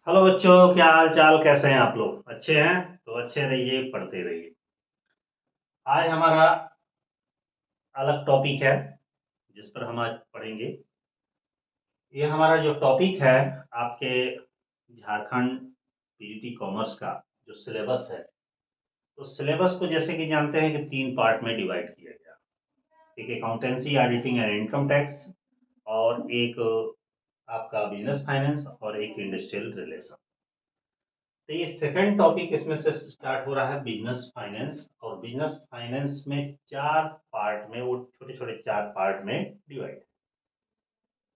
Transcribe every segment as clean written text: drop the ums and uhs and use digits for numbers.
Hello बच्चों, क्या हाल चाल, कैसे हैं आप लोग? अच्छे हैं तो अच्छे रहिए, पढ़ते रहिए। आज हमारा अलग टॉपिक है जिस पर हम आज पढ़ेंगे। ये हमारा जो टॉपिक है आपके झारखंड पीजीटी कॉमर्स का जो सिलेबस है, तो सिलेबस को जैसे कि जानते हैं कि 3 पार्ट में डिवाइड किया गया। एक accountancy, auditing and income tax, और एक आपका बिजनेस फाइनेंस, और एक इंडस्ट्रियल रिलेशन। तो ये सेकंड टॉपिक इसमें से स्टार्ट हो रहा है बिजनेस फाइनेंस, और बिजनेस फाइनेंस में 4 पार्ट में, वो छोटे छोटे 4 पार्ट में डिवाइड।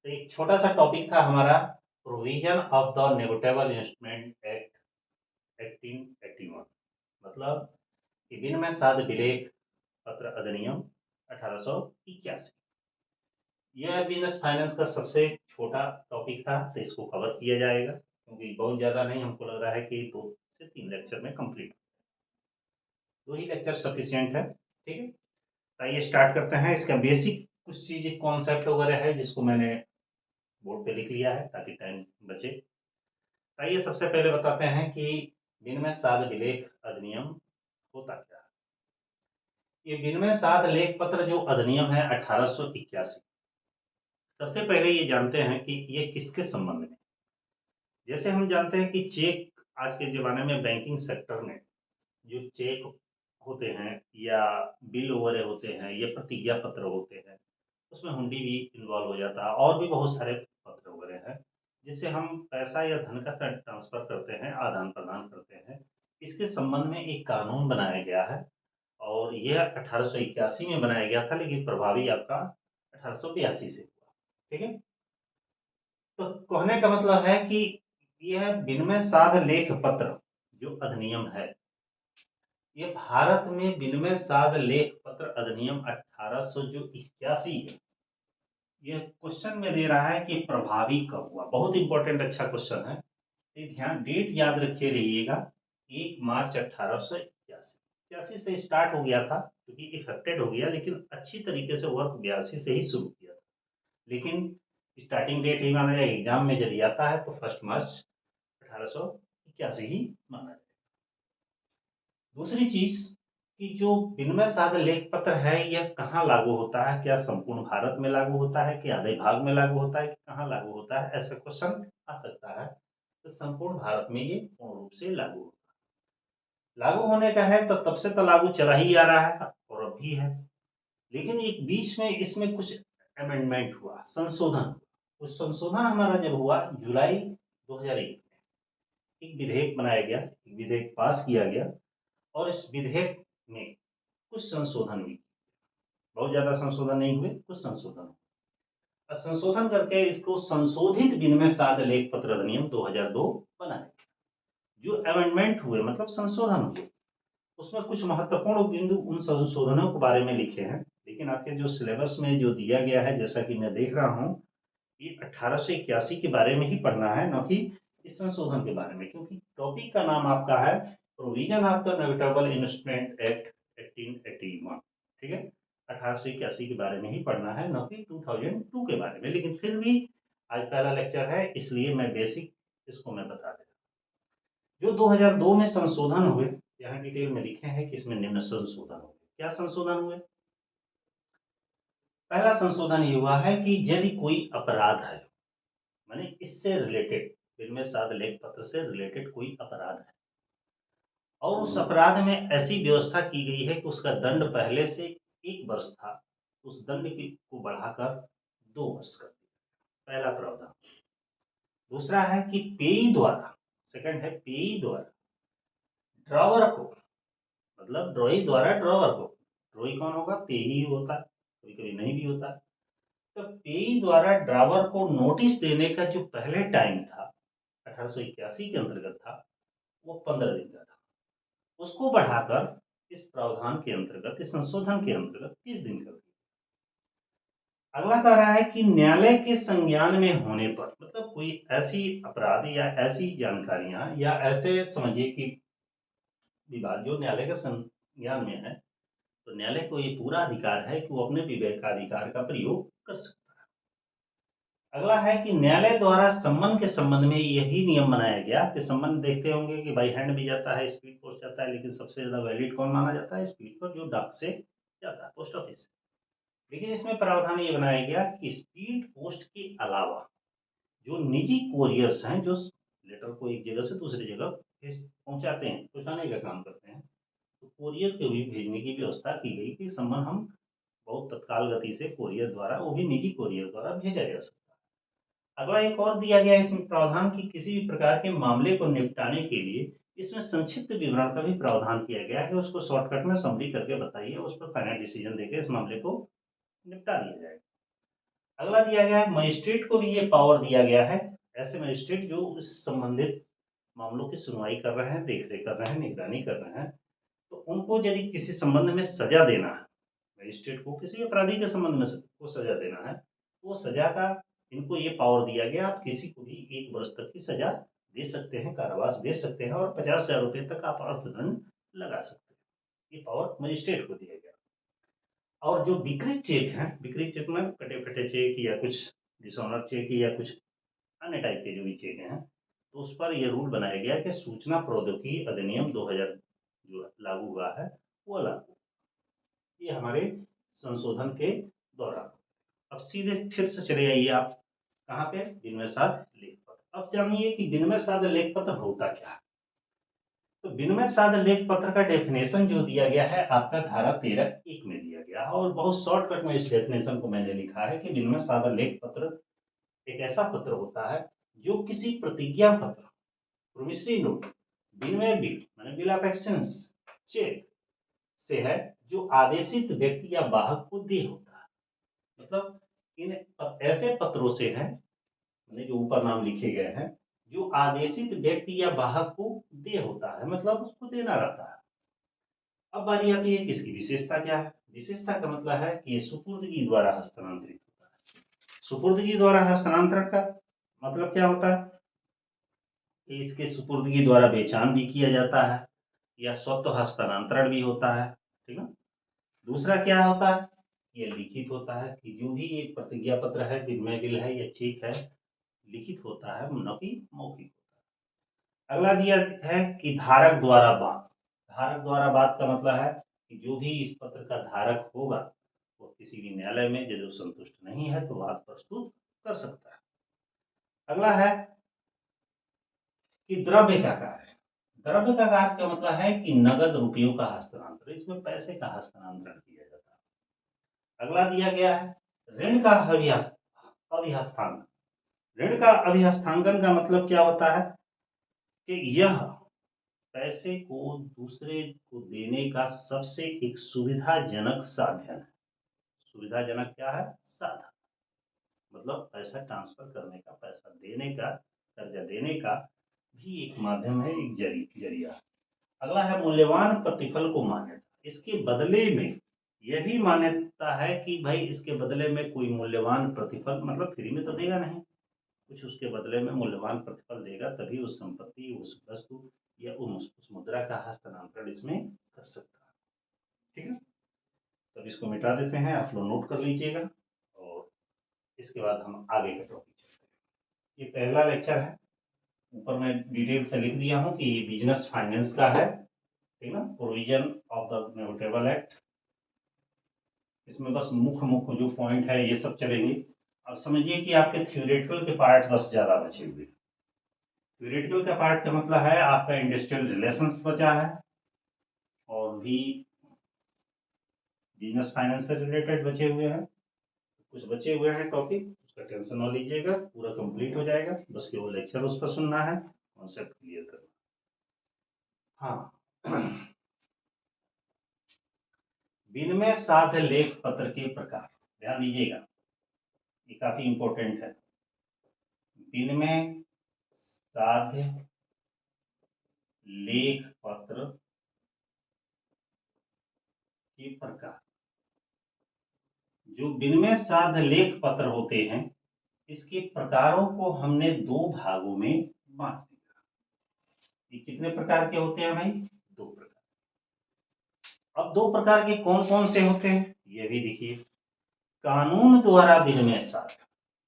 तो एक छोटा सा टॉपिक था हमारा, provision of the negotiable instrument act 1881, मतलब कि विनिमय साध विलेख पत्र अधिनियम 1881। यह बिजनेस फाइनेंस का सबसे छोटा टॉपिक था, तो इसको कवर किया जाएगा क्योंकि बहुत ज़्यादा नहीं, हमको लग रहा है कि 2 से 3 लेक्चर में कंप्लीट। 2 ही लेक्चर सफिशियंट है, ठीक है। तो आइए स्टार्ट करते हैं। इसका बेसिक कुछ चीज़ें, कॉन्सेप्ट वगैरह है जिसको मैंने बोर्ड पे लिख लिया है ताकि टाइम बचे। तो आइए सबसे पहले बताते हैं कि विनिमय साध विलेख अधिनियम होता क्या है। ये विनिमय साध लेख पत्र जो अधिनियम है 1881, सबसे पहले ये जानते हैं कि ये किसके संबंध में। जैसे हम जानते हैं कि चेक, आज के ज़माने में बैंकिंग सेक्टर में जो चेक होते हैं या बिल वगैरह होते हैं या प्रतिज्ञा पत्र होते हैं, उसमें हुंडी भी इन्वॉल्व हो जाता है, और भी बहुत सारे पत्र वगैरह हैं जिससे हम पैसा या धन का ट्रांसफर करते हैं, आदान प्रदान करते हैं। इसके संबंध में एक कानून बनाया गया है, और यह 1881 में बनाया गया था, लेकिन प्रभावी आपका 1882 से हुआ। ठीक है। तो कहने का मतलब है कि यह विनिमय साध लेख पत्र जो अधिनियम है, ये भारत में विनिमय साध लेख पत्र अधिनियम 1881 है। ये क्वेश्चन में दे रहा है कि प्रभावी कब हुआ। बहुत इंपॉर्टेंट, अच्छा क्वेश्चन है। ये ध्यान, डेट याद रखे रहिएगा, 1 मार्च 1881। 81 से स्टार्ट हो गया था क्योंकि इफेक्टेड हो गया, लेकिन अच्छी तरीके से वर्क 82 से ही शुरू किया था। लेकिन स्टार्टिंग डेट ही माना जाए, एग्जाम में यदि आता है तो 1 मार्च 1881 ही माना जाए। दूसरी चीज कि जो विनिमय साध लेख पत्र है, यह कहाँ लागू होता है, क्या संपूर्ण भारत में लागू होता है कि आधे भाग में लागू होता है कि कहाँ लागू होता है, ऐसा क्वेश्चन आ सकता है। तो संपूर्ण भारत में ये पूर्ण रूप से लागू होता है। लागू होने का है तो तब से तो लागू चला ही आ रहा है और अब भी है, लेकिन एक बीच में इसमें कुछ अमेंडमेंट हुआ, संशोधन। उस संशोधन हमारा जब हुआ जुलाई 2001 में, एक विधेयक बनाया गया, एक विधेयक पास किया गया, और इस विधेयक में कुछ संशोधन भी, बहुत ज्यादा संशोधन नहीं हुए, कुछ संशोधन हुए। संशोधन करके इसको संशोधित विनिमय साध लेख पत्र अधिनियम 2002 बनाया। जो अमेंडमेंट हुए मतलब संशोधन हुए, उसमें कुछ महत्वपूर्ण बिंदु उन संशोधनों के बारे में लिखे हैं, लेकिन आपके जो सिलेबस में जो दिया गया है, जैसा कि मैं देख रहा हूँ, ये 1881 के बारे में ही पढ़ना है, न कि इस संशोधन के बारे में, क्योंकि टॉपिक का नाम आपका है provision of the negotiable instrument act 1881। ठीक है। 1881 के बारे में ही पढ़ना है, न कि 2002 के बारे में। लेकिन फिर भी आज पहला लेक्चर है, इसलिए मैं बेसिक इसको मैं बता दे रहा हूँ। जो 2002 में संशोधन हुए, यहाँ डिटेल में लिखे हैं कि इसमें निम्न संशोधन हुए। क्या संशोधन हुए? पहला संशोधन ये हुआ है कि यदि कोई अपराध है, माने इससे रिलेटेड, विनिमय साध लेख पत्र से रिलेटेड कोई अपराध है, और उस अपराध में ऐसी व्यवस्था की गई है कि उसका दंड पहले से 1 वर्ष था, उस दंड की को बढ़ाकर 2 वर्ष कर दिया। पहला प्रावधान। दूसरा है कि पेयी द्वारा, सेकंड है पेयी द्वारा ड्रॉवर को, मतलब ड्रॉई द्वारा ड्रॉवर को, ड्रॉई कौन होगा? पेयी होता है, कभी कभी नहीं भी होता है। तो पेयी द्वारा ड्रावर को नोटिस देने का जो पहले टाइम था, 1881 के अंतर्गत था, वो 15 दिन का था। उसको बढ़ाकर इस प्रावधान के अंतर्गत, इस संशोधन के अंतर्गत 30 दिन कर दिया। अगला कह रहा है कि न्यायालय के संज्ञान में होने पर, मतलब कोई ऐसी अपराध या ऐसी जानकारियां या ऐसे समझिए कि विवाद जो न्यायालय के संज्ञान में है, तो न्यायालय को ये पूरा अधिकार है कि वो अपने विवेकाधिकार का प्रयोग कर सकता है। अगला है कि न्यायालय द्वारा सम्मन के संबंध में यही नियम बनाया गया कि सम्मन देखते होंगे कि बाई हैंड भी जाता है, स्पीड पोस्ट जाता है, लेकिन सबसे ज्यादा वैलिड कौन माना जाता है? स्पीड पोस्ट, जो डाक से जाता है, पोस्ट ऑफिस से। लेकिन इसमें प्रावधान ये बनाया गया कि स्पीड पोस्ट के अलावा जो निजी कोरियर्स हैं, जो लेटर को एक जगह से दूसरी जगह पहुंचाते हैं, पहुंचाने का काम करते हैं, तो कोरियर के भी भेजने की व्यवस्था की गई कि सम्मन हम बहुत तत्काल गति से कोरियर द्वारा, वो भी निजी कोरियर द्वारा भेजा जा सकता है। अगला एक और दिया गया है इसमें प्रावधान कि किसी भी प्रकार के मामले को निपटाने के लिए इसमें संक्षिप्त विवरण का भी प्रावधान किया गया है कि उसको शॉर्टकट में समरी करके बताइए, उस पर फाइनल डिसीजन देकर इस मामले को निपटा दिया जाएगा। अगला दिया गया है मजिस्ट्रेट को भी ये पावर दिया गया है, ऐसे मजिस्ट्रेट जो उस संबंधित मामलों की सुनवाई कर रहे हैं, देख रेख कर रहे हैं, निगरानी कर रहे हैं, तो उनको यदि किसी संबंध में सजा देना है, मजिस्ट्रेट को किसी अपराधी के संबंध में को सजा देना है, तो वो सजा का इनको ये पावर दिया गया, आप किसी को भी 1 वर्ष तक की सजा दे सकते हैं, कारावास दे सकते हैं, और 50,000 रुपये तक आप अर्थदंड लगा सकते हैं। ये पावर मजिस्ट्रेट को दिया गया। और जो विकृत चेक हैं, विकृत चेक में कटे फटे चेक या कुछ डिसऑनर चेक या कुछ अन्य टाइप के जो भी चेक हैं, तो उस पर यह रूल बनाया गया कि सूचना प्रौद्योगिकी अधिनियम 2000 जो लागू हुआ है, वो लागू, ये हमारे संशोधन के दौरान। अब सीधे फिर से चले आइए आप कहाँ पे? विनिमय साध लेख पत्र। अब जानिए कि विनिमय साध लेख पत्र होता क्या है। तो विनिमय साध लेख पत्र का डेफिनेशन जो दिया गया है आपका धारा 13(1) में दिया गया है, और बहुत शॉर्टकट में इस डेफिनेशन को मैंने लिखा है कि विनिमय साध लेख पत्र एक ऐसा पत्र होता है जो किसी प्रतिज्ञा पत्र, प्रोमिसरी नोट, विनिमय बिल माने बिल ऑफ एक्सचेंज, चेक से है, जो आदेशित व्यक्ति या वाहक को दे होता है। मतलब इन ऐसे पत्रों से है, जो ऊपर नाम लिखे गए हैं, जो आदेशित व्यक्ति या वाहक को दे होता है, मतलब उसको देना रहता है। अब बारी आती है कि इसकी विशेषता क्या है। विशेषता का मतलब है कि ये सुपुर्दगी द्वारा हस्तांतरित होता है। सुपुर्दगी द्वारा हस्तांतरण का मतलब क्या होता है कि इसके सुपुर्दगी द्वारा बेचान भी किया जाता है, या स्वतः हस्तांतरण भी होता है, ठीक है। दूसरा क्या होता है, ये लिखित होता है कि जो भी ये प्रतिज्ञा पत्र है, विनिमय बिल है या चेक है, लिखित होता है, न कि मौखिक होता है। अगला दिया है कि धारक द्वारा बात। धारक द्वारा बात का मतलब है कि जो भी इस पत्र का धारक होगा, वो किसी भी न्यायालय में यदि संतुष्ट नहीं है तो बात प्रस्तुत कर सकता है। अगला है कि द्रव्य का कार्य। द्रव्य का कार्य का मतलब है कि नगद रुपयों का हस्तांतरण, इसमें पैसे का हस्तांतरण किया जाता है। अगला दिया गया है ऋण का अभिहस्तांकन। ऋण का अभिहस्तांकन का मतलब क्या होता है कि यह पैसे को दूसरे को देने का सबसे एक सुविधाजनक साधन है। सुविधाजनक क्या है? साधन, मतलब पैसा ट्रांसफर करने का, पैसा देने का, कर्जा देने का भी एक माध्यम है, एक जरिया। अगला है मूल्यवान प्रतिफल को मान्यता। इसके बदले में यह भी मान्यता है कि भाई इसके बदले में कोई मूल्यवान प्रतिफल, मतलब फ्री में तो देगा नहीं, कुछ उसके बदले में मूल्यवान प्रतिफल देगा, तभी उस संपत्ति, उस वस्तु या उस मुद्रा का हस्तांतरण इसमें कर सकता है, ठीक है। तब इसको मिटा देते हैं, आप लोग नोट कर लीजिएगा, और इसके बाद हम आगे का टॉपिक चलते हैं। ये पहला लेक्चर है, ऊपर मैं डिटेल से लिख दिया हूँ कि ये बिजनेस फाइनेंस का है, ठीक है, provision of the negotiable act. इसमें बस मुख्य मुख्य जो पॉइंट है ये सब चलेंगे। अब समझिए कि आपके थ्योरेटिकल के पार्ट बस ज्यादा बचे हुए। थ्योरेटिकल का पार्ट का मतलब है आपका इंडस्ट्रियल रिलेशंस बचा है, और भी बिजनेस फाइनेंस से रिलेटेड बचे हुए हैं, कुछ बचे हुए हैं टॉपिक, उसका टेंशन ना लीजिएगा, पूरा कंप्लीट हो जाएगा, बस केवल लेक्चर उस पर सुनना है, कॉन्सेप्ट क्लियर करना। हाँ, विनिमय साध लेख पत्र के प्रकार, ध्यान दीजिएगा, ये काफी इंपॉर्टेंट है। विनिमय साध लेख पत्र के प्रकार। जो विनिमय साध लेख पत्र होते हैं, इसके प्रकारों को हमने 2 भागों में बांट दिया। ये कितने प्रकार के होते हैं भाई? 2 प्रकार। अब 2 प्रकार के कौन कौन से होते हैं ये भी देखिए। कानून द्वारा विनिमय साध,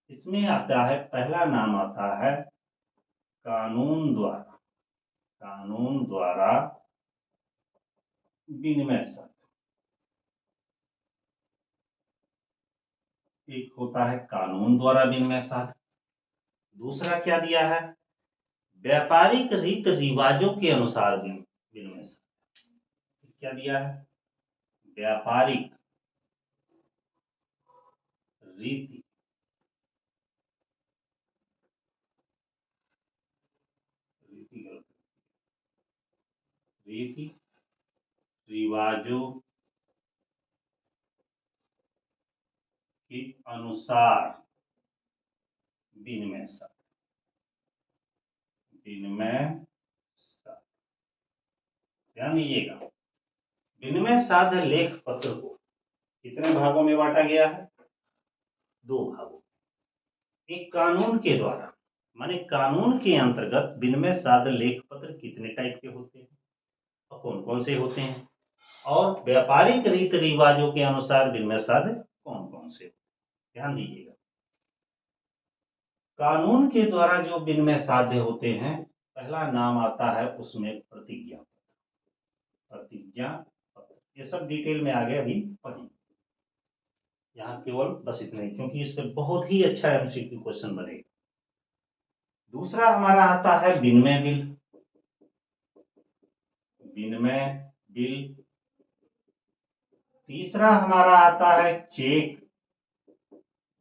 इसमें आता है, पहला नाम आता है कानून द्वारा, कानून द्वारा विनिमय साध। एक होता है कानून द्वारा विनिमय साध। दूसरा क्या दिया है, व्यापारिक रीत रिवाजों के अनुसार विनिमय साध। क्या दिया है, व्यापारिक रीति रीति रिवाजों के अनुसार विनिमय साध, विनिमय साध। ध्यान दीजिएगा, विनिमय साध लेख पत्र को कितने भागों में बांटा गया है, 2 भागों। एक कानून के द्वारा, माने कानून के अंतर्गत विनिमय साध लेख पत्र कितने टाइप के होते हैं और कौन कौन से होते हैं, और व्यापारिक रीत रिवाजों के अनुसार विनिमय साध कौन कौन से। ध्यान दीजिएगा, कानून के द्वारा जो विनिमय साध्य होते हैं, पहला नाम आता है उसमें प्रतिज्ञा पत्र। प्रतिज्ञा पत्र, ये सब डिटेल में आगे अभी पढ़ेंगे, यहाँ केवल बस इतना ही, क्योंकि इस पर बहुत ही अच्छा एमसीक्यू क्वेश्चन बनेगा। दूसरा हमारा आता है विनिमय बिल, विनिमय बिल। तीसरा हमारा आता है चेक,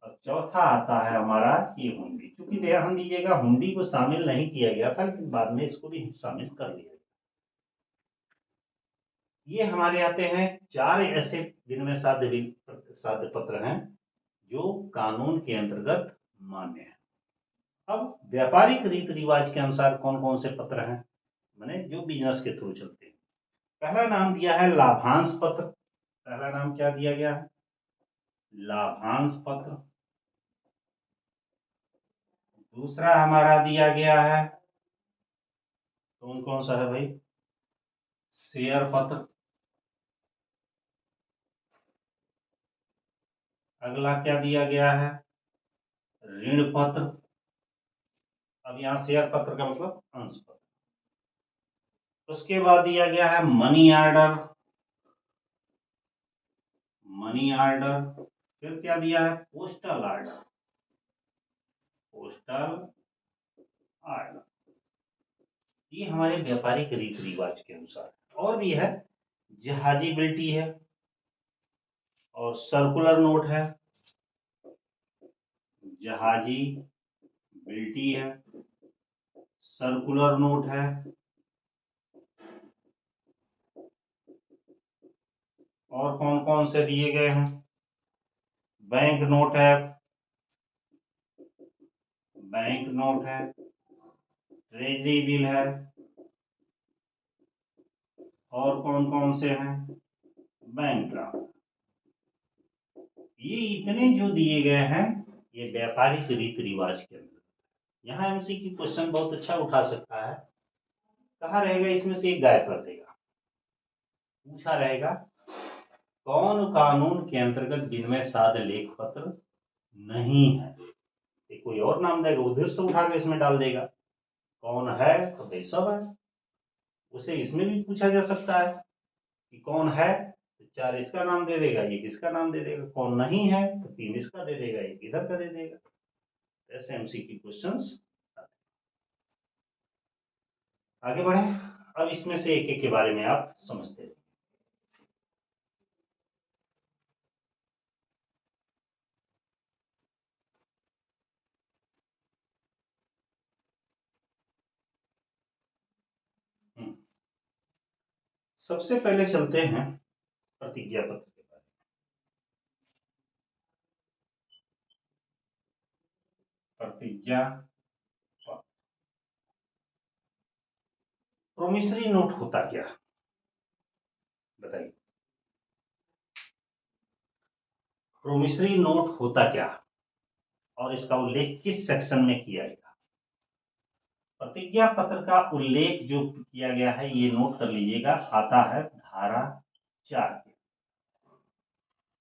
और चौथा आता है हमारा ये हुंडी। चूंकि ध्यान दीजिएगा, हुंडी को शामिल नहीं किया गया था, लेकिन बाद में इसको भी शामिल कर लिया गया। ये हमारे आते हैं 4 ऐसे विनिमय साध्य पत्र हैं जो कानून के अंतर्गत मान्य है। अब व्यापारिक रीत रिवाज के अनुसार कौन कौन से पत्र हैं, माने जो बिजनेस के थ्रू चलते हैं। पहला नाम दिया है लाभांश पत्र। पहला नाम क्या दिया गया है, लाभांश पत्र। दूसरा हमारा दिया गया है, कौन कौन सा है भाई, शेयर पत्र। अगला क्या दिया गया है, ऋण पत्र। अब यहाँ शेयर पत्र का मतलब अंश पत्र। उसके बाद दिया गया है मनी ऑर्डर, मनी ऑर्डर। फिर क्या दिया है, पोस्टल ऑर्डर, पोस्टल ऑर्डर। ये हमारे व्यापारिक रीत रिवाज के अनुसार। और भी है, जहाजी बिल्टी है, और सर्कुलर नोट है, जहाजी बिल्टी है, सर्कुलर नोट है, और कौन कौन से दिए गए हैं, बैंक नोट है, बैंक नोट है, ट्रेजरी बिल है, और कौन कौन से हैं, बैंक ड्राफ्ट। ये इतने जो दिए गए हैं, ये व्यापारिक रीत रिवाज के अंदर। यहाँ एमसीक्यू क्वेश्चन बहुत अच्छा उठा सकता है, कहा रहेगा इसमें से एक गायब कर देगा। पूछा रहेगा कौन कानून के अंतर्गत विनिमय साध लेख पत्र नहीं है, कोई और नाम देगा, उधर से उठा के इसमें डाल देगा। कौन है, तो भाई सब है। उसे इसमें भी पूछा जा सकता है कि कौन है, तो 4 इसका नाम दे देगा, 1 इसका नाम दे देगा। कौन नहीं है, तो 3 इसका दे देगा, 1 इधर का दे देगा। ऐसे एमसीक्यू क्वेश्चंस। आगे बढ़े, अब इसमें से एक एक के बारे में आप समझते हैं। सबसे पहले चलते हैं प्रतिज्ञा पत्र के बारे में। प्रतिज्ञा पत्र, प्रोमिसरी नोट होता क्या, बताइए। प्रोमिसरी नोट होता क्या, और इसका उल्लेख किस सेक्शन में किया गया। प्रतिज्ञा पत्र का उल्लेख जो किया गया है, ये नोट कर लीजिएगा, आता है धारा 4 के।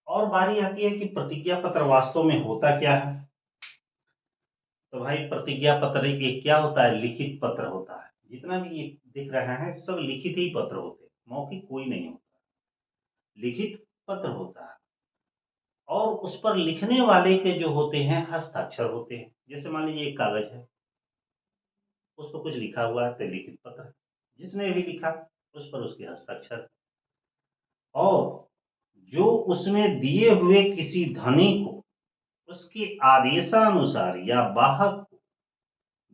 और बारी आती है कि प्रतिज्ञा पत्र वास्तव में होता क्या है। तो भाई प्रतिज्ञा पत्र ये क्या होता है? लिखित पत्र होता है। जितना भी ये दिख रहा है सब लिखित ही पत्र होते हैं, मौखिक कोई नहीं होता, लिखित पत्र होता है। और उस पर लिखने वाले के जो होते हैं हस्ताक्षर होते हैं। जैसे मान लीजिए एक कागज है, उस पर कुछ लिखा हुआ है तो लिखित पत्र है। जिसने भी लिखा उस पर उसके हस्ताक्षर। और जो उसमें दिए हुए किसी धनी को उसके आदेशानुसार या वाहक को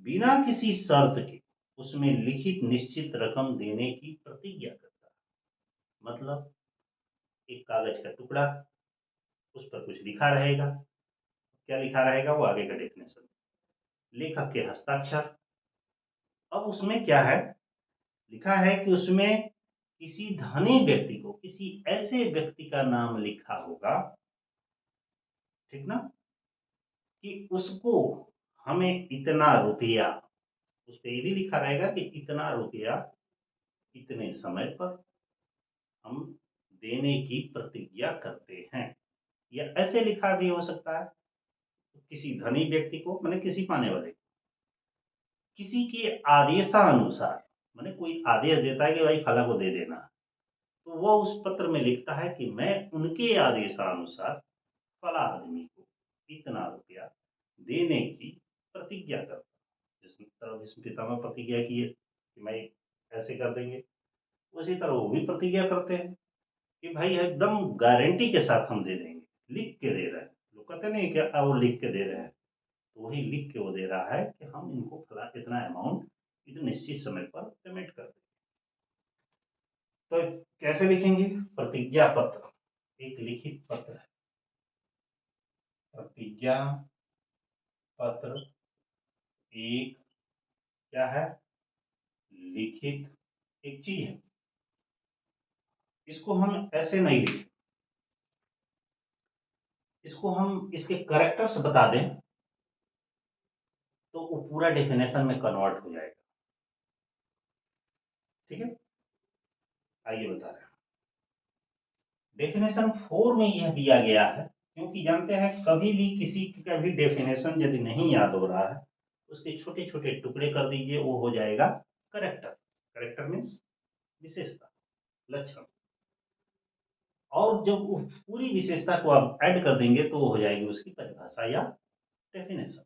बिना किसी शर्त के उसमें लिखित निश्चित रकम देने की प्रतिज्ञा करता है। मतलब एक कागज का टुकड़ा, उस पर कुछ लिखा रहेगा। क्या लिखा रहेगा वो आगे का डेफिनेशन। लेखक के हस्ताक्षर। अब उसमें क्या है, लिखा है कि उसमें किसी धनी व्यक्ति को, किसी ऐसे व्यक्ति का नाम लिखा होगा, ठीक ना, कि उसको हमें इतना रुपया, उस पर ये भी लिखा रहेगा कि इतना रुपया इतने समय पर हम देने की प्रतिज्ञा करते हैं। या ऐसे लिखा भी हो सकता है, किसी धनी व्यक्ति को, माने किसी पाने वाले को, किसी के आदेशानुसार, माने कोई आदेश देता है कि भाई फला को दे देना, तो वो उस पत्र में लिखता है कि मैं उनके आदेशानुसार फला आदमी को इतना रुपया देने की प्रतिज्ञा करता हूँ। जिस तरह भीष्म पितामह प्रतिज्ञा की है कि मैं ऐसे कर देंगे, उसी तरह वो भी प्रतिज्ञा करते हैं कि भाई एकदम गारंटी के साथ हम दे देंगे, लिख के दे रहे हैं। लोग कहते नहीं क्या वो लिख के दे रहे हैं, तो वही लिख के वो दे रहा है कि हम इनको फला इतना अमाउंट इतने निश्चित समय पर पेमेंट कर देंगे। तो कैसे लिखेंगे? प्रतिज्ञा पत्र एक लिखित पत्र है। प्रतिज्ञा पत्र एक क्या है? लिखित एक चीज है। इसको हम ऐसे नहीं लिखें, इसको हम इसके करेक्टर्स बता दें तो वो पूरा डेफिनेशन में कन्वर्ट हो जाएगा। ठीक है, आइए बता रहे हैं। डेफिनेशन 4 में यह दिया गया है, क्योंकि जानते हैं कभी भी किसी का भी डेफिनेशन यदि नहीं याद हो रहा है, उसके छोटे छोटे टुकड़े कर दीजिए, वो हो जाएगा करेक्टर। करेक्टर मीन्स विशेषता, लक्षण। और जब उस पूरी विशेषता को आप ऐड कर देंगे तो वो हो जाएगी उसकी परिभाषा या डेफिनेशन।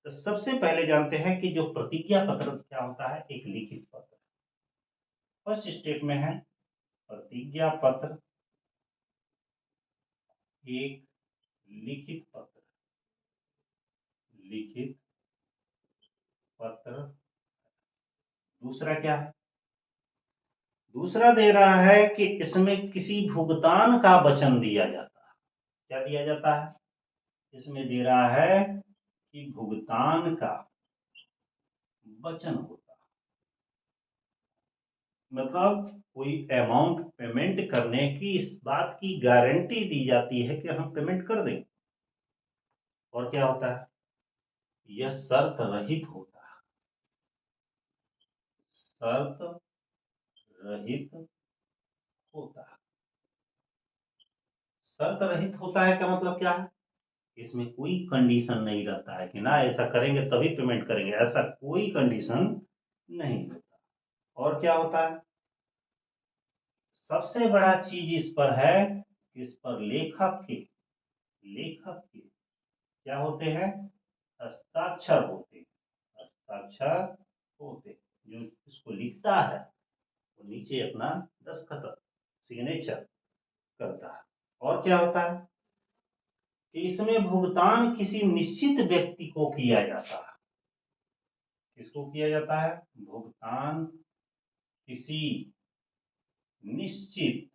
तो सबसे पहले जानते हैं कि जो प्रतिज्ञा पत्र क्या होता है? एक लिखित पत्र। फर्स्ट स्टेप में है प्रतिज्ञा पत्र एक लिखित पत्र। लिखित पत्र। दूसरा क्या है? दूसरा दे रहा है कि इसमें किसी भुगतान का वचन दिया जाता है। क्या दिया जाता है? इसमें दे रहा है कि भुगतान का वचन होता है। मतलब कोई अमाउंट पेमेंट करने की, इस बात की गारंटी दी जाती है कि हम पेमेंट कर देंगे। और क्या होता है? यह शर्त रहित होता है। शर्त रहित होता है। शर्त रहित होता है का मतलब क्या है? इसमें कोई कंडीशन नहीं रहता है कि ना ऐसा करेंगे तभी पेमेंट करेंगे, ऐसा कोई कंडीशन नहीं होता। और क्या होता है? सबसे बड़ा चीज इस पर है कि इस पर लेखक के क्या होते हैं? हस्ताक्षर होते हैं। हस्ताक्षर होते हैं। जो इसको लिखता है वो नीचे अपना दस्तखत, सिग्नेचर करता है। और क्या होता है कि इसमें भुगतान किसी निश्चित व्यक्ति को किया जाता है। किसको किया जाता है? भुगतान किसी निश्चित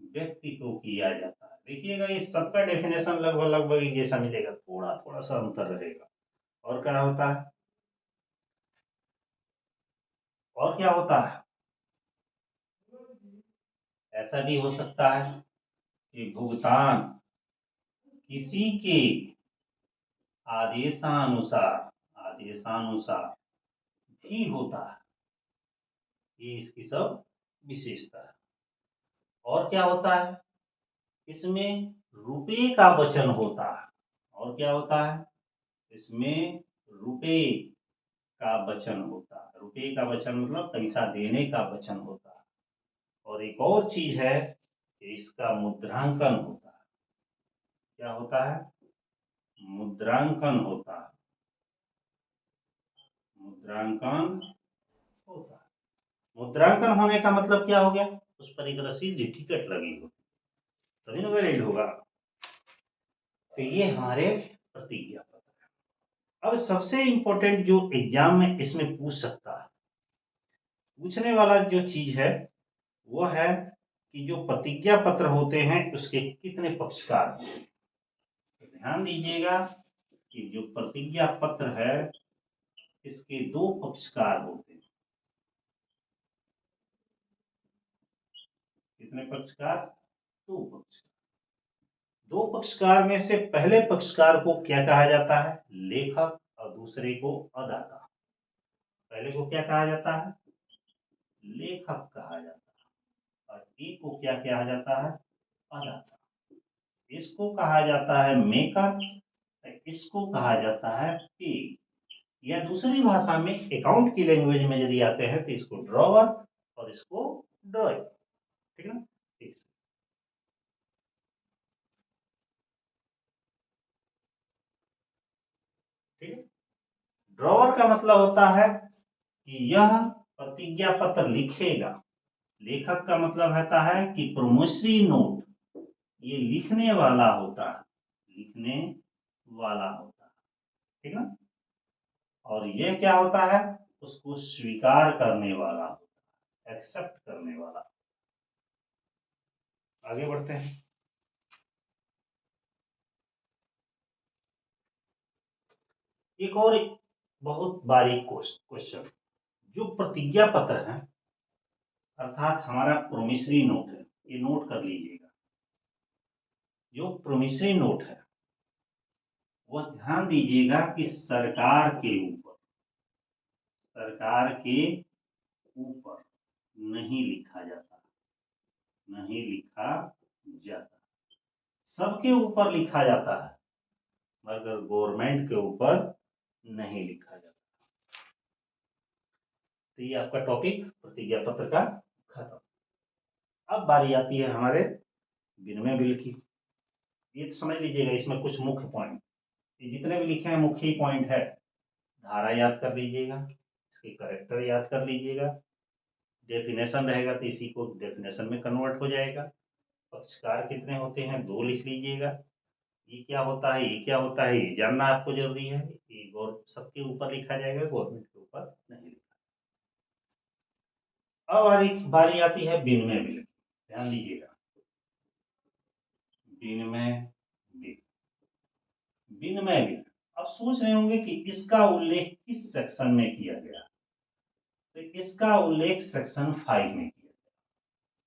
व्यक्ति को किया जाता है। देखिएगा ये सबका डेफिनेशन लगभग लगभग एक जैसा मिलेगा, थोड़ा थोड़ा सा अंतर रहेगा। और क्या होता है? और क्या होता है? ऐसा भी हो सकता है कि भुगतान किसी के आदेशानुसार आदेशानुसार भी होता है। ये इसकी सब विशेषता है। और क्या होता है? इसमें रुपये का वचन होता है। और क्या होता है, इसमें रुपए का वचन होता है। रुपए का वचन मतलब पैसा देने का वचन होता है। और एक और चीज है कि इसका मुद्रांकन होता है। क्या होता है, मुद्रांकन होता है। मुद्रांकन होता है। मुद्रांकन होने का मतलब क्या हो गया, उस पर एक रसीद टिकट लगी हो तभी ना वैलिड होगा। तो ये हमारे प्रतिज्ञा पत्र। अब सबसे इंपॉर्टेंट जो एग्जाम में इसमें पूछ सकता है, पूछने वाला जो चीज है वो है कि जो प्रतिज्ञा पत्र होते हैं उसके कितने पक्षकार होते हैं। तो ध्यान दीजिएगा कि जो प्रतिज्ञा पत्र है इसके दो पक्षकार होते हैं। कितने पक्षकार, दो पक्षकार। दो पक्षकार में से पहले पक्षकार को क्या कहा जाता है, लेखक, और दूसरे को अदाता। पहले को क्या कहा जाता है, लेखक कहा जाता है, और एक को क्या कहा जाता है, अदाता। इसको कहा जाता है मेकर, इसको कहा जाता है पे, या दूसरी भाषा में अकाउंट की लैंग्वेज में यदि आते हैं तो इसको ड्रॉवर और इसको ड्रॉयर। ठीक है ना, ठीक है। ड्रॉवर का मतलब होता है कि यह प्रतिज्ञा पत्र लिखेगा। लेखक का मतलब होता है कि प्रोमिसरी नोट, ये लिखने वाला होता है, लिखने वाला होता है। ठीक है ना, और ये क्या होता है, उसको स्वीकार करने वाला होता है, एक्सेप्ट करने वाला। आगे बढ़ते हैं। एक और बहुत बारीक क्वेश्चन, जो प्रतिज्ञा पत्र है अर्थात हमारा प्रोमिसरी नोट है, ये नोट कर लीजिएगा। जो प्रोमिसरी नोट है वह ध्यान दीजिएगा कि सरकार के ऊपर, सरकार के ऊपर नहीं लिखा जाता, नहीं लिखा जाता। सबके ऊपर लिखा जाता है मगर गवर्नमेंट के ऊपर नहीं लिखा जाता। तो ये आपका टॉपिक प्रतिज्ञा पत्र का खत्म। अब बारी आती है हमारे विनिमय बिल की। ये तो समझ लीजिएगा, इसमें कुछ मुख्य पॉइंट, ये जितने भी लिखे हैं मुख्य ही पॉइंट है। धारा याद कर लीजिएगा, इसके करेक्टर याद कर लीजिएगा, डेफिनेशन रहेगा तो इसी को डेफिनेशन में कन्वर्ट हो जाएगा। पक्षकार कितने होते हैं, दो लिख लीजिएगा। ये क्या होता है, ये क्या होता है, ये जानना आपको जरूरी है। ये सबके ऊपर लिखा जाएगा, गवर्नमेंट के ऊपर नहीं लिखा। अब बारी आती है विनिमय बिल। ध्यान दीजिएगा, विनिमय बिल, विनिमय बिल। अब सोच रहे होंगे कि इसका उल्लेख किस सेक्शन में किया गया, तो इसका उल्लेख सेक्शन 5 में किया गया,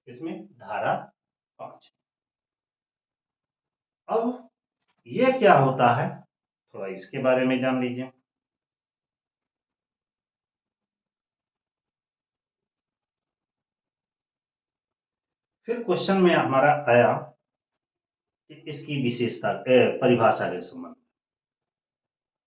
इसमें धारा 5। अब ये क्या होता है, थोड़ा इसके बारे में जान लीजिए। फिर क्वेश्चन में हमारा आया कि इसकी विशेषता परिभाषा के संबंध।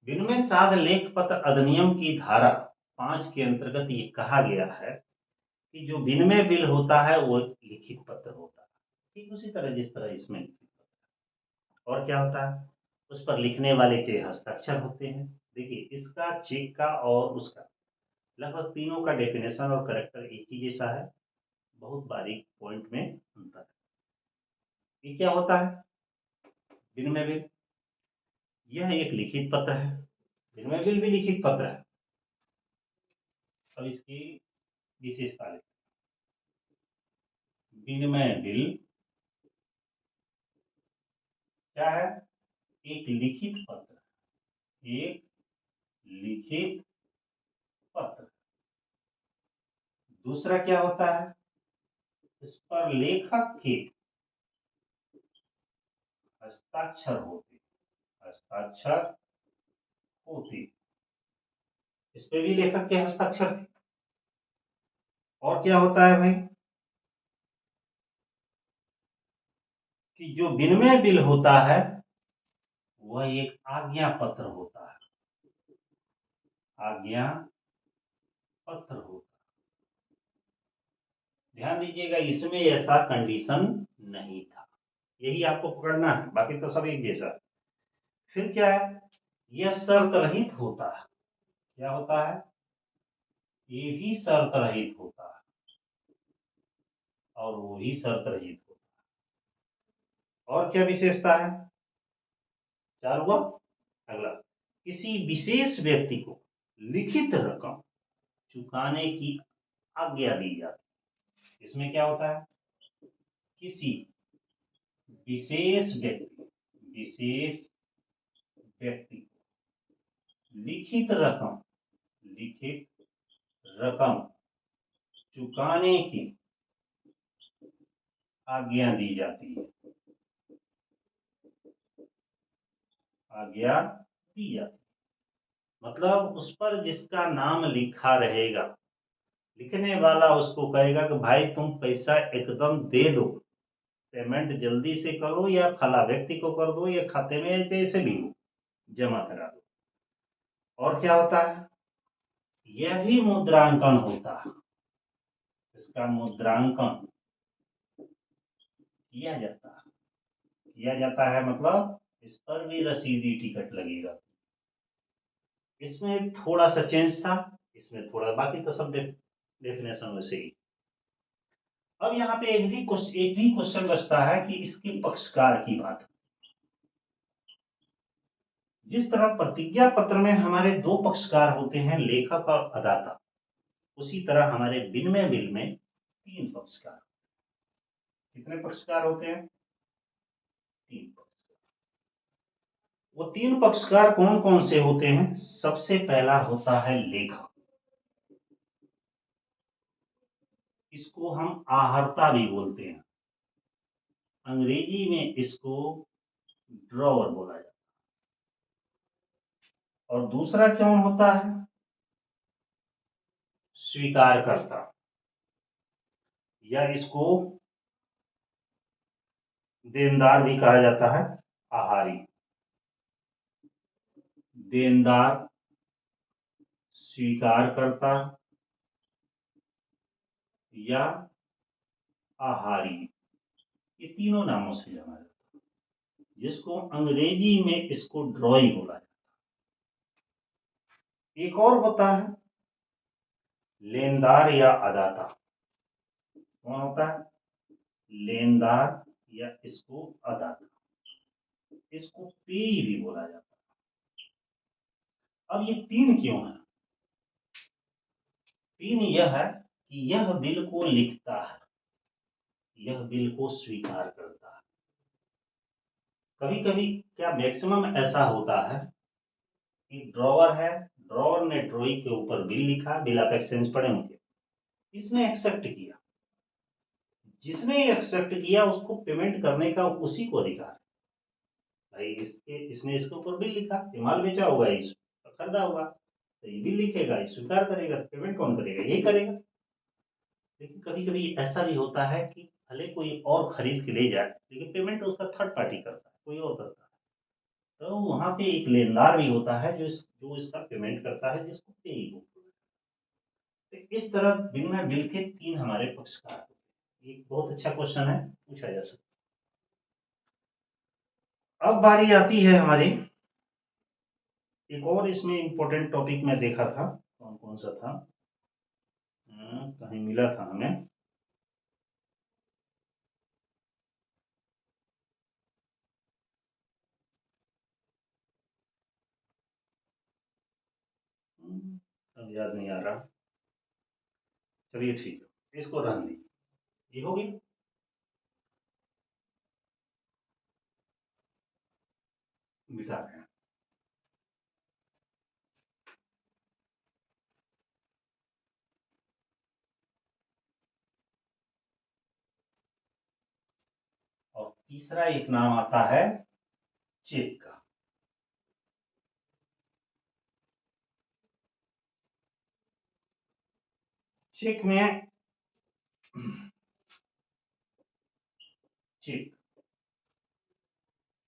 विनिमय साध लेख पत्र अधिनियम की धारा 5 के अंतर्गत ये कहा गया है कि जो विनिमय बिल होता है वो लिखित पत्र होता है, ठीक उसी तरह जिस तरह इसमें लिखित पत्र। और क्या होता है, उस पर लिखने वाले के हस्ताक्षर होते हैं। देखिए इसका, चेक का और उसका लगभग तीनों का डेफिनेशन और करेक्टर एक ही जैसा है, बहुत बारीक पॉइंट में अंतर है। ये क्या होता है, विनिमय बिल, यह एक लिखित पत्र है। विनिमय बिल भी लिखित पत्र है। अब इसकी विशेषता लिखते हैं। विनिमय बिल क्या है, एक लिखित पत्र, एक लिखित पत्र। दूसरा क्या होता है, इस पर लेखक के हस्ताक्षर होते, हस्ताक्षर होते। इस पे भी लेखक के हस्ताक्षर थे। और क्या होता है भाई, कि जो विनिमय बिल होता है वह एक आज्ञा पत्र होता है, आज्ञा पत्र होता है। ध्यान दीजिएगा, इसमें ऐसा कंडीशन नहीं था, यही आपको पकड़ना है, बाकी तो सब एक जैसा। फिर क्या है, यह शर्त रहित होता है। क्या होता है, ये भी शर्त रहित होता है और वो भी शर्त रहित होता है। और क्या विशेषता है, चार हुआ। अगला, किसी विशेष व्यक्ति को लिखित रकम चुकाने की आज्ञा दी जाती है। इसमें क्या होता है, किसी विशेष व्यक्ति को लिखित रकम चुकाने की आज्ञा दी जाती है, आज्ञा दी जाती है। मतलब उस पर जिसका नाम लिखा रहेगा, लिखने वाला उसको कहेगा कि भाई तुम पैसा एकदम दे दो, पेमेंट जल्दी से करो या फला व्यक्ति को कर दो या खाते में जैसे भी हो जमा करा दो। और क्या होता है, यह भी मुद्रांकन होता है, इसका मुद्रांकन किया जाता है मतलब इस पर भी रसीदी टिकट लगेगा। इसमें थोड़ा सा चेंज था, इसमें थोड़ा, बाकी तो सब डेफिनेशन वैसे ही। अब यहाँ पे एक भी क्वेश्चन बचता है कि इसके पक्षकार की बात। जिस तरह प्रतिज्ञा पत्र में हमारे दो पक्षकार होते हैं, लेखक और अदाता, उसी तरह हमारे विनिमय बिल में तीन पक्षकार। कितने पक्षकार होते हैं, तीन पक्षकार। वो तीन पक्षकार कौन कौन से होते हैं, सबसे पहला होता है लेखक, इसको हम आहर्ता भी बोलते हैं, अंग्रेजी में इसको ड्रॉवर बोला जाता है। और दूसरा कौन होता है, स्वीकारकर्ता, या इसको देनदार भी कहा जाता है, आहारी। देनदार, स्वीकारकर्ता या आहारी, ये तीनों नामों से जाना जाता है, जिसको अंग्रेजी में इसको ड्रॉई बोला जाता है। एक और होता है लेनदार या अदाता। कौन होता है, लेनदार या इसको अदाता, इसको पेई भी बोला जाता है। अब ये तीन क्यों है, तीन यह है कि यह बिल को लिखता है, यह बिल को स्वीकार करता है। कभी कभी क्या मैक्सिमम ऐसा होता है कि ड्रॉवर है, ड्रॉवर ने ड्रॉई के ऊपर बिल लिखा, बिल ऑफ एक्सचेंज पड़े होंगे, इसने एक्सेप्ट किया, जिसने एक्सेप्ट किया उसको पेमेंट करने का उसी को अधिकार है। भाई इसने इसके ऊपर बिल लिखा, ये माल बेचा होगा, इस खरीदा होगा, तो ये बिल लिखेगा, ये स्वीकार करेगा, पेमेंट कौन करेगा, यही करेगा। लेकिन कभी कभी ऐसा भी होता है कि भले कोई और खरीद के ले जाए, लेकिन पेमेंट उसका थर्ड पार्टी करता है, कोई और करता है, तो वहां पे एक लेनदार भी होता है जो इसका पेमेंट करता है, जिसको पेई बोलते हैं। तो इस तरह विनिमय बिल के तीन हमारे पक्षकार होते हैं। एक बहुत अच्छा क्वेश्चन है, पूछा जा सकता है। अब बारी आती है हमारी, एक और इसमें इंपॉर्टेंट टॉपिक में देखा था, कौन कौन सा था, कहीं मिला था हमें। अब याद नहीं आ रहा, चलिए ठीक है, इसको रहने दीजिए, ये हो गया। मिटा रहे हैं। और तीसरा एक नाम आता है चेक का। चेक में चेक,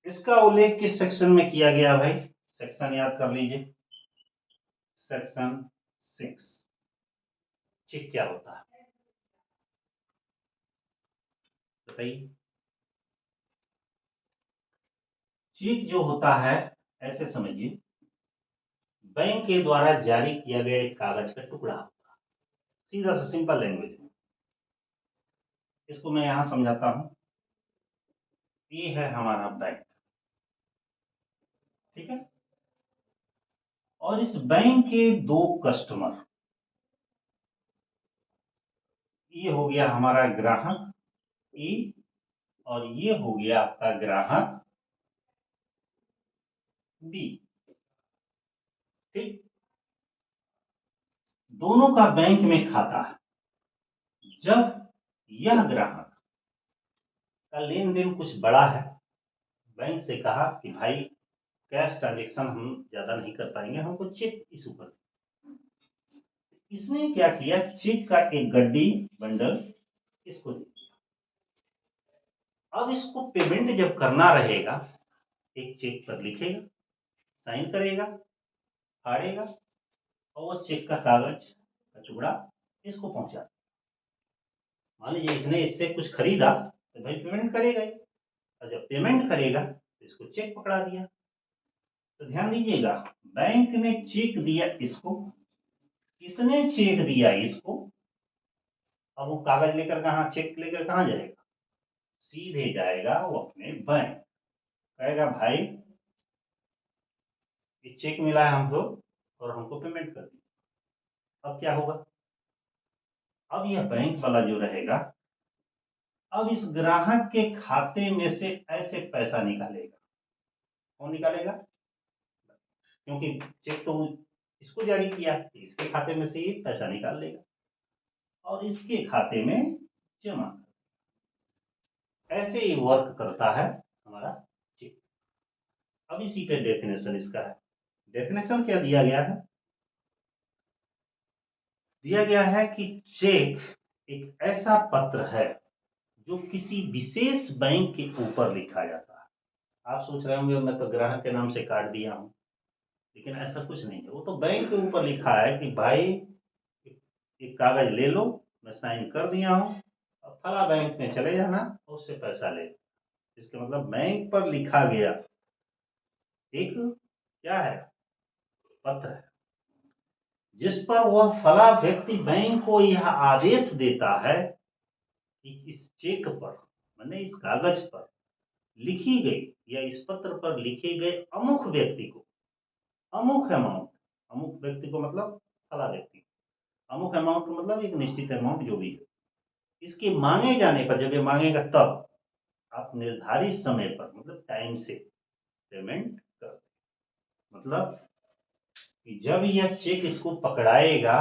इसका उल्लेख किस सेक्शन में किया गया भाई? सेक्शन याद कर लीजिए, सेक्शन 6। चेक क्या होता है बताइए? चेक जो होता है, ऐसे समझिए, बैंक के द्वारा जारी किया गया एक कागज का टुकड़ा होता है, सीधा सा सिंपल लैंग्वेज में। इसको मैं यहां समझाता हूं। ये है हमारा बैंक, ठीक है, और इस बैंक के दो कस्टमर, ये हो गया हमारा ग्राहक ए और ये हो गया आपका ग्राहक बी, ठीक। दोनों का बैंक में खाता है। जब यह ग्राहक का लेन देन कुछ बड़ा है, बैंक से कहा कि भाई कैश ट्रांजेक्शन हम ज्यादा नहीं कर पाएंगे, हमको चेक इशू कर। इसने क्या किया, चेक का एक गड्डी बंडल इसको दे दिया। अब इसको पेमेंट जब करना रहेगा, एक चेक पर लिखेगा, साइन करेगा, फाड़ेगा, और वो चेक का कागज का टुकड़ा इसको पहुंचा। मान लीजिए इसने इससे कुछ खरीदा तो भाई पेमेंट करेगा ही, और जब पेमेंट करेगा तो इसको चेक पकड़ा दिया। तो ध्यान दीजिएगा, बैंक ने चेक दिया इसको, इसने चेक दिया इसको। अब वो कागज लेकर कहाँ, चेक लेकर कहाँ जाएगा? सीधे जाएगा वो अपने बैंक, कहेगा भाई ये चेक मिला है हमको और हमको पेमेंट कर दीजिए। अब क्या होगा? अब यह बैंक वाला जो रहेगा, अब इस ग्राहक के खाते में से ऐसे पैसा निकालेगा। कौन निकालेगा? क्योंकि चेक तो इसको जारी किया, इसके खाते में से ये पैसा निकाल लेगा और इसके खाते में जमा कर। ऐसे ही वर्क करता है हमारा चेक। अब इसी पे डेफिनेशन इसका है। डेफिनेशन क्या दिया गया है? दिया गया है कि चेक एक ऐसा पत्र है जो किसी विशेष बैंक के ऊपर लिखा जाता है। आप सोच रहे होंगे मैं तो ग्राहक के नाम से काट दिया हूं, लेकिन ऐसा कुछ नहीं है। वो तो बैंक के ऊपर लिखा है कि भाई एक कागज ले लो, मैं साइन कर दिया हूं, अब फला बैंक में चले जाना और उससे पैसा ले। इसके मतलब बैंक पर लिखा गया एक क्या है, पत्र है, जिस पर वह फला व्यक्ति बैंक को यह आदेश देता है कि इस चेक पर, मैंने इस कागज पर लिखी गई या इस पत्र पर लिखे गए अमुक व्यक्ति को, अमुक अमाउंट, अमुक व्यक्ति को मतलब फला व्यक्ति, अमुक अमाउंट मतलब एक निश्चित अमाउंट जो भी है, इसके मांगे जाने पर, जब ये मांगेगा तब आप निर्धारित समय पर मतलब टाइम से पेमेंट कर। मतलब कि जब यह चेक इसको पकड़ाएगा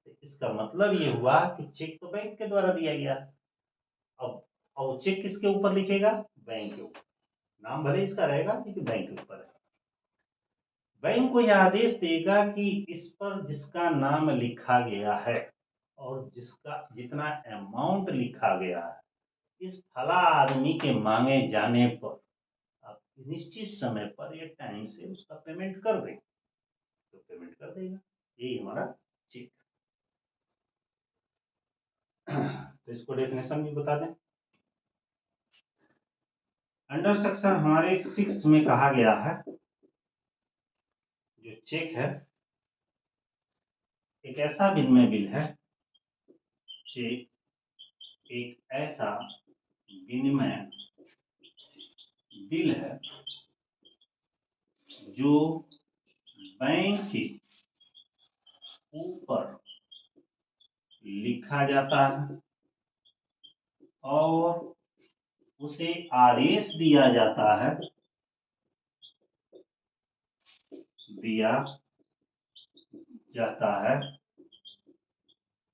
तो इसका मतलब ये हुआ कि चेक तो बैंक के द्वारा दिया गया। अब और चेक किसके ऊपर लिखेगा? बैंक के ऊपर। नाम भले इसका रहेगा लेकिन बैंक के ऊपर है। बैंक को यह आदेश देगा कि इस पर जिसका नाम लिखा गया है और जिसका जितना अमाउंट लिखा गया है, इस फला आदमी के मांगे जाने पर आप निश्चित समय पर या टाइम से उसका पेमेंट कर दें, तो पेमेंट कर देगा। यही हमारा चेक। तो इसको डेफिनेशन भी बता दें। अंडर सेक्शन हमारे 6 में कहा गया है, जो चेक है एक ऐसा विनिमय बिल है, चेक एक ऐसा विनिमय बिल है जो बैंक के ऊपर लिखा जाता है और उसे आदेश दिया जाता है, दिया जाता है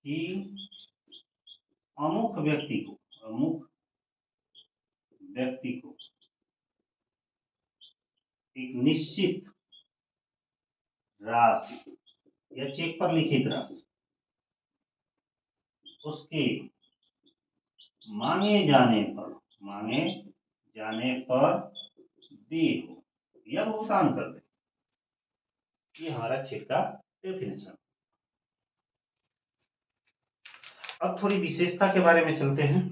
कि अमुक व्यक्ति को, अमुक व्यक्ति को एक निश्चित राशि या चेक पर लिखित राशि उसके मांगे जाने पर दे हो या भुगतान कर दे, ये हमारा चेक का डेफिनेशन। अब थोड़ी विशेषता के बारे में चलते हैं,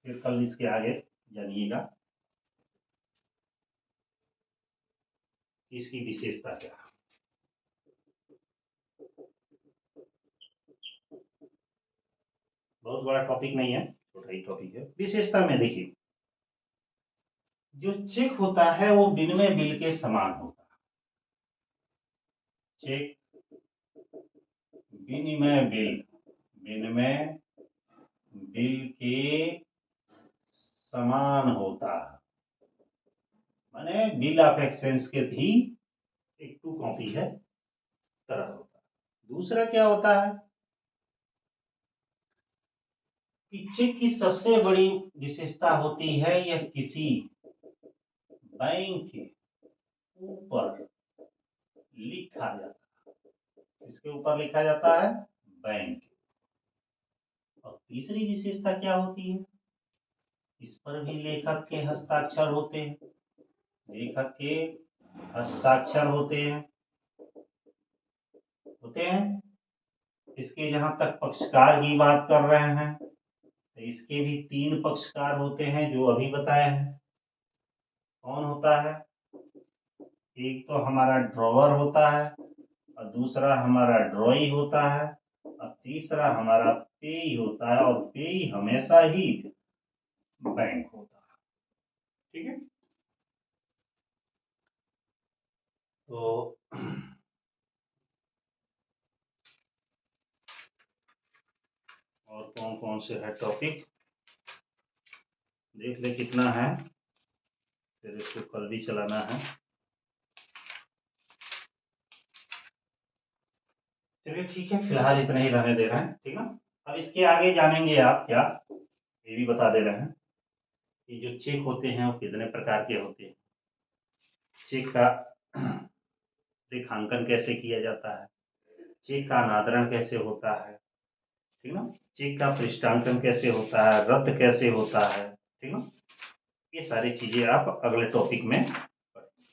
फिर कल इसके आगे जानिएगा इसकी विशेषता क्या है। बहुत बड़ा टॉपिक नहीं है, छोटा ही टॉपिक है। विशेषता में देखिए, जो चेक होता है वो विनिमय बिल के समान होता है। चेक विनिमय विनिमय बिल के समान होता है, माने बिल ऑफ एक्सचेंज के भी एक टू कॉपी है तरह होता है। दूसरा क्या होता है कि चेक की सबसे बड़ी विशेषता होती है यह किसी बैंक के ऊपर लिखा जाता है। इसके ऊपर लिखा जाता है बैंक। और तीसरी विशेषता क्या होती है, इस पर भी लेखक के हस्ताक्षर होते हैं। लेखक के हस्ताक्षर होते हैं। इसके जहां तक पक्षकार की बात कर रहे हैं तो इसके भी 3 पक्षकार होते हैं जो अभी बताए हैं। कौन होता है, एक तो हमारा ड्रॉवर होता है, और दूसरा हमारा ड्रॉई होता है, और तीसरा हमारा पेई होता है। और पेई हमेशा ही बैंक होता है। ठीक है, तो और कौन कौन से है टॉपिक देख ले कितना है, फिर इसको कल भी चलाना है। चलिए ठीक है, फिलहाल इतना ही रहने दे रहे हैं, ठीक ना। अब इसके आगे जानेंगे आप क्या, ये भी बता दे रहे हैं कि जो चेक होते हैं वो कितने प्रकार के होते हैं, चेक का रेखांकन कैसे किया जाता है, चेक का अनादरण कैसे होता है, ठीक ना, चेक का पृष्ठांकन कैसे होता है, रद्द कैसे होता है, ठीक ना। ये सारी चीजें आप अगले टॉपिक में पढ़ेंगे।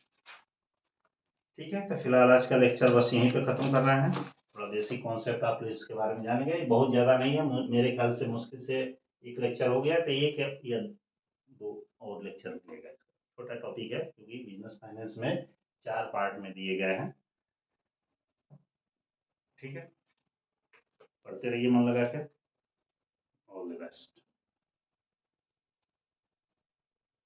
ठीक है, तो फिलहाल आज का लेक्चर बस यहीं पे खत्म कर रहे हैं। थोड़ा बेसिक कॉन्सेप्ट आप इसके बारे में जानेंगे, बहुत ज़्यादा नहीं है, मेरे ख्याल से मुश्किल से एक लेक्चर हो गया, तो एक या 2 और लेक्चर मिलेगा। छोटा टॉपिक है क्योंकि बिजनेस फाइनेंस में 4 पार्ट में दिए गए हैं। ठीक है, पढ़ते रहिए मन लगा के। All the best.